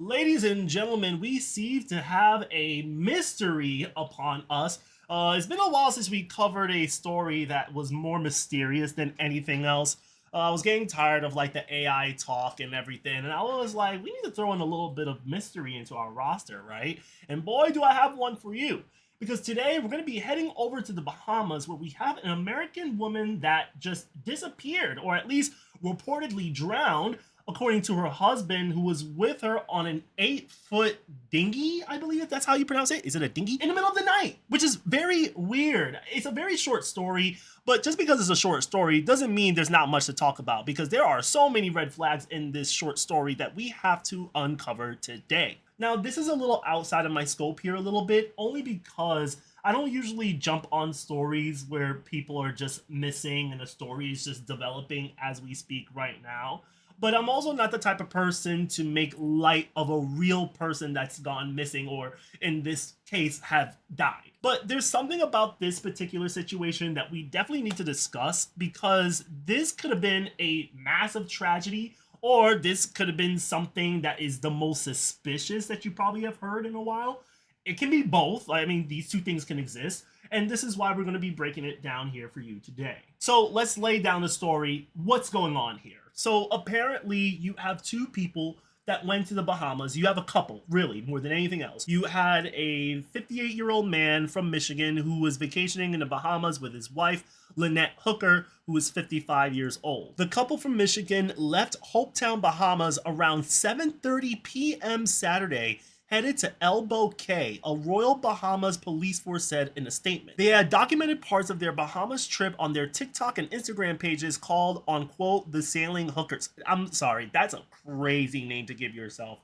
Ladies and gentlemen, we seem to have a mystery upon us. It's been a while since we covered a story that was more mysterious than anything else. I was getting tired of like the AI talk and everything, and I was like, we need to throw in a little bit of mystery into our roster, right? And boy, do I have one for you. Because today we're going to be heading over to the Bahamas where we have an American woman that just disappeared, or at least reportedly drowned, according to her husband, who was with her on an 8-foot dinghy. I believe that's how you pronounce it. Is it a dinghy? In the middle of the night, which is very weird. It's a very short story, but just because it's a short story doesn't mean there's not much to talk about, because there are so many red flags in this short story that we have to uncover today. Now, this is a little outside of my scope here a little bit, only because I don't usually jump on stories where people are just missing and the story is just developing as we speak right now. But I'm also not the type of person to make light of a real person that's gone missing, or in this case have died. But there's something about this particular situation that we definitely need to discuss, because this could have been a massive tragedy, or this could have been something that is the most suspicious that you probably have heard in a while. It can be both. I mean, these two things can exist. And this is why we're going to be breaking it down here for you today. So let's lay down the story. What's going on here? So apparently you have two people that went to the Bahamas. You have a couple, really, more than anything else. You had a 58-year-old man from Michigan who was vacationing in the Bahamas with his wife, Lynette Hooker, who was 55 years old. The couple from Michigan left Hopetown, Bahamas around 7:30 p.m. Saturday, headed to Elbow Cay, a Royal Bahamas police force said in a statement. They had documented parts of their Bahamas trip on their TikTok and Instagram pages called, on quote, the Sailing Hookers. I'm sorry, that's a crazy name to give yourself.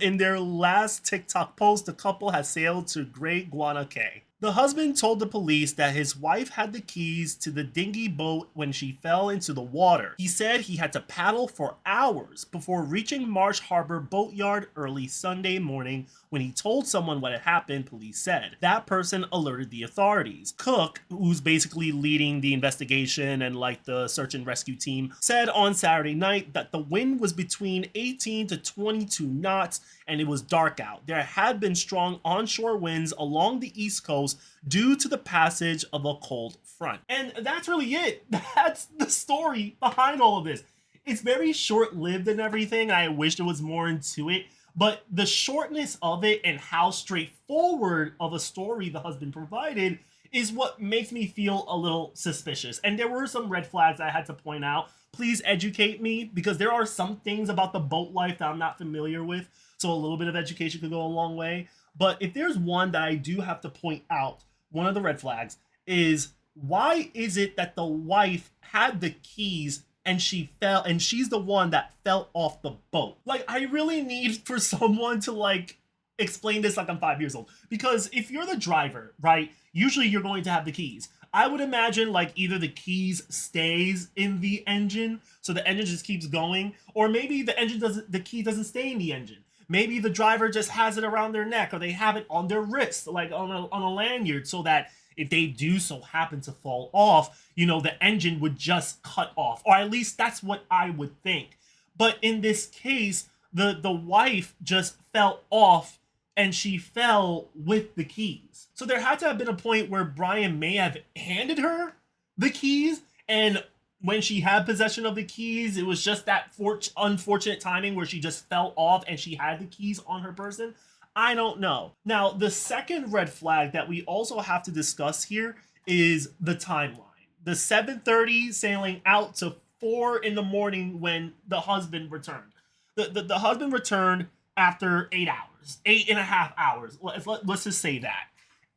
In their last TikTok post, the couple has sailed to Great Guana Cay. The husband told the police that his wife had the keys to the dinghy boat when she fell into the water. He said he had to paddle for hours before reaching Marsh Harbor Boatyard early Sunday morning. When he told someone what had happened, police said. That person alerted the authorities. Cook, who's basically leading the investigation and like the search and rescue team, said on Saturday night that the wind was between 18 to 22 knots and it was dark out. There had been strong onshore winds along the East Coast due to the passage of a cold front. And that's really it. That's the story behind all of this. It's very short-lived and everything. I wish there was more into it. But the shortness of it and how straightforward of a story the husband provided is what makes me feel a little suspicious. And there were some red flags I had to point out. Please educate me, because there are some things about the boat life that I'm not familiar with. So a little bit of education could go a long way. But if there's one that I do have to point out, one of the red flags is, why is it that the wife had the keys and she fell, and she's the one that fell off the boat? Like, I really need for someone to like explain this like I'm 5 years old. Because if you're the driver, right, usually you're going to have the keys. I would imagine like either the keys stays in the engine, so the engine just keeps going, or maybe the key doesn't stay in the engine. Maybe the driver just has it around their neck, or they have it on their wrist, like on a lanyard, so that if they do so happen to fall off, the engine would just cut off. Or at least that's what I would think. But in this case, the wife just fell off, and she fell with the keys. So there had to have been a point where Brian may have handed her the keys, and when she had possession of the keys, it was just that unfortunate timing where she just fell off and she had the keys on her person. I don't know. Now, the second red flag that we also have to discuss here is the timeline. The 7:30 sailing out to 4 in the morning when the husband returned. The husband returned after 8 hours, 8.5 hours. Let's just say that.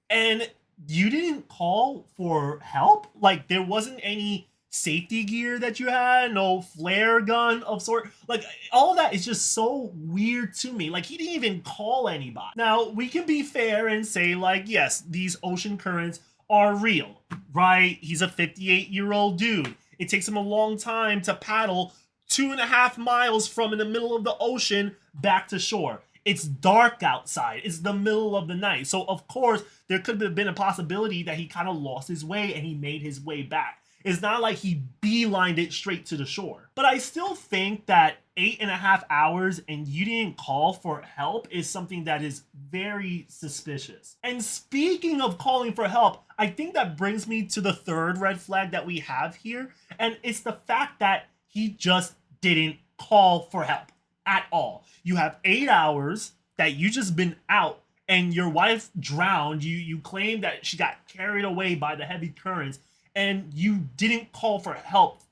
And you didn't call for help? Like, there wasn't any safety gear that you had, no flare gun of sort. Like, all that is just so weird to me. Like, he didn't even call anybody. Now, we can be fair and say, like, yes, these ocean currents are real, right? He's a 58-year-old dude. It takes him a long time to paddle 2.5 miles from in the middle of the ocean back to shore. It's dark outside. It's the middle of the night. So, of course, there could have been a possibility that he kind of lost his way and he made his way back. It's not like he beelined it straight to the shore. But I still think that 8.5 hours and you didn't call for help is something that is very suspicious. And speaking of calling for help, I think that brings me to the third red flag that we have here. And it's the fact that he just didn't call for help at all. You have 8 hours that you just been out and your wife drowned. You claim that she got carried away by the heavy currents and you didn't call for help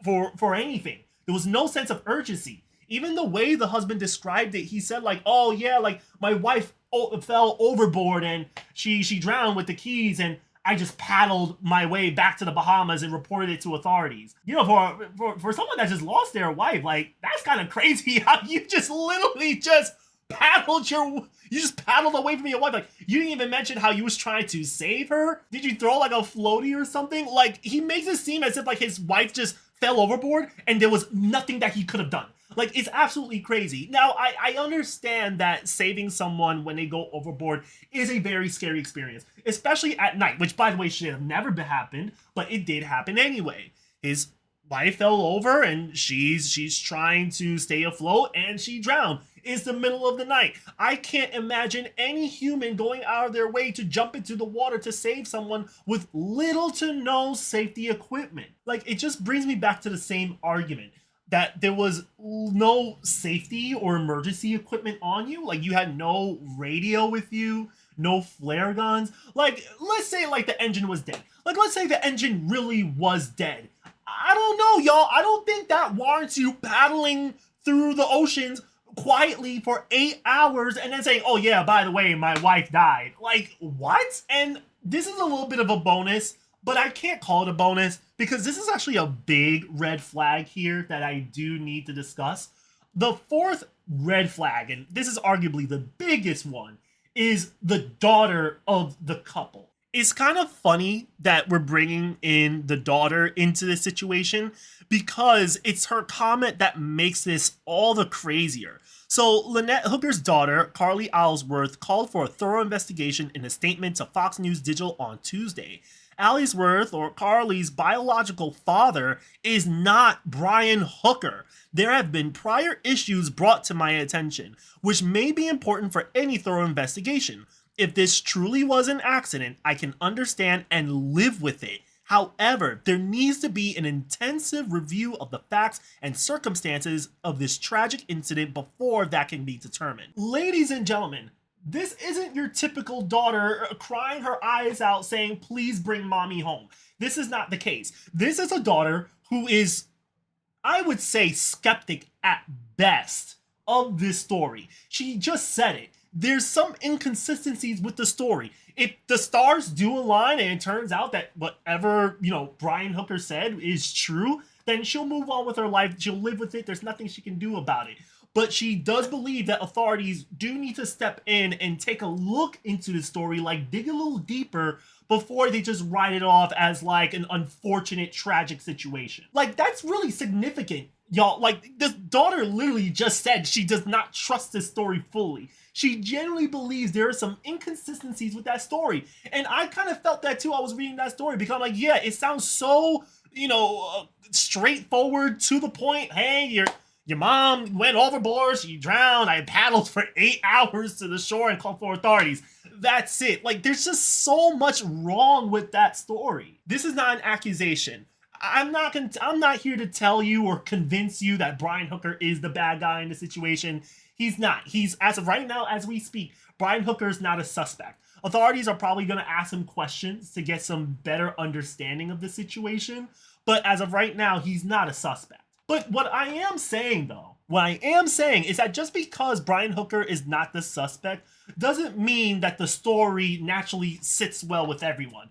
for anything. There was no sense of urgency. Even the way the husband described it, he said like, "Oh yeah, like my wife fell overboard and she drowned with the keys and I just paddled my way back to the Bahamas and reported it to authorities." You know, for someone that just lost their wife, like that's kind of crazy how you just literally just paddled away from your wife. Like you didn't even mention how you was trying to save her. Did you throw like a floaty or something? Like he makes it seem as if like his wife just fell overboard and there was nothing that he could have done. Like it's absolutely crazy. Now I understand that saving someone when they go overboard is a very scary experience, especially at night, which by the way should have never happened, but it did happen anyway. His wife fell over and she's trying to stay afloat and she drowned. It's the middle of the night. I can't imagine any human going out of their way to jump into the water to save someone with little to no safety equipment. Like it just brings me back to the same argument that there was no safety or emergency equipment on you. Like you had no radio with you, no flare guns. Like let's say like the engine was dead. Like let's say the engine really was dead. I don't know, y'all. I don't think that warrants you paddling through the oceans quietly for 8 hours and then saying, "Oh yeah, by the way, my wife died." Like what? And this is a little bit of a bonus, but I can't call it a bonus because this is actually a big red flag here that I do need to discuss. The fourth red flag, and this is arguably the biggest one, is the daughter of the couple. It's kind of funny that we're bringing in the daughter into this situation because it's her comment that makes this all the crazier. So Lynette Hooker's daughter, Carly Ellsworth, called for a thorough investigation in a statement to Fox News Digital on Tuesday. Ellsworth, or Carly's biological father, is not Brian Hooker. There have been prior issues brought to my attention, which may be important for any thorough investigation. If this truly was an accident, I can understand and live with it. However, there needs to be an intensive review of the facts and circumstances of this tragic incident before that can be determined. Ladies and gentlemen, this isn't your typical daughter crying her eyes out saying, "Please bring mommy home." This is not the case. This is a daughter who is, I would say, skeptic at best of this story. She just said it. There's some inconsistencies with the story. If the stars do align and it turns out that whatever, Brian Hooker said is true, then she'll move on with her life. She'll live with it. There's nothing she can do about it. But she does believe that authorities do need to step in and take a look into the story, like dig a little deeper before they just write it off as like an unfortunate, tragic situation. Like that's really significant, y'all. Like this daughter literally just said she does not trust this story fully. She genuinely believes there are some inconsistencies with that story. And I kind of felt that too. I was reading that story because I'm like, yeah, it sounds so, straightforward, to the point. Hey, your mom went overboard, she drowned, I paddled for 8 hours to the shore and called for authorities. That's it. Like, there's just so much wrong with that story. This is not an accusation. I'm not here to tell you or convince you that Brian Hooker is the bad guy in the situation. He's not. He's, as of right now, as we speak, Brian Hooker is not a suspect. Authorities are probably going to ask him questions to get some better understanding of the situation. But as of right now, he's not a suspect. But what I am saying is that just because Brian Hooker is not the suspect doesn't mean that the story naturally sits well with everyone,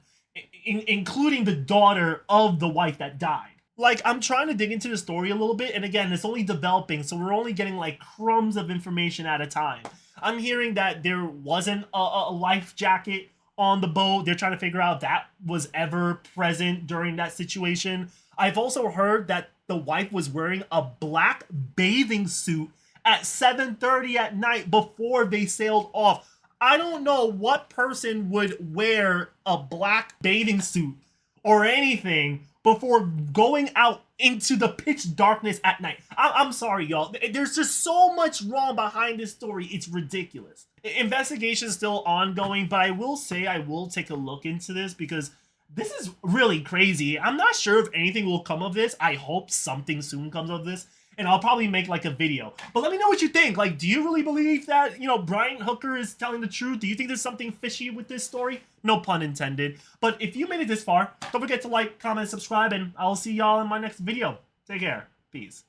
including the daughter of the wife that died. Like, I'm trying to dig into the story a little bit, and again, it's only developing, so we're only getting like crumbs of information at a time. I'm hearing that there wasn't a life jacket on the boat. They're trying to figure out if that was ever present during that situation. I've also heard that the wife was wearing a black bathing suit at 7:30 at night before they sailed off. I don't know what person would wear a black bathing suit or anything before going out into the pitch darkness at night. I'm sorry, y'all. There's just so much wrong behind this story. It's ridiculous. Investigation is still ongoing, but I will say I will take a look into this because this is really crazy. I'm not sure if anything will come of this. I hope something soon comes of this, and I'll probably make like a video. But let me know what you think. Like, do you really believe that, Brian Hooker is telling the truth? Do you think there's something fishy with this story? No pun intended. But if you made it this far, don't forget to like, comment, subscribe, and I'll see y'all in my next video. Take care. Peace.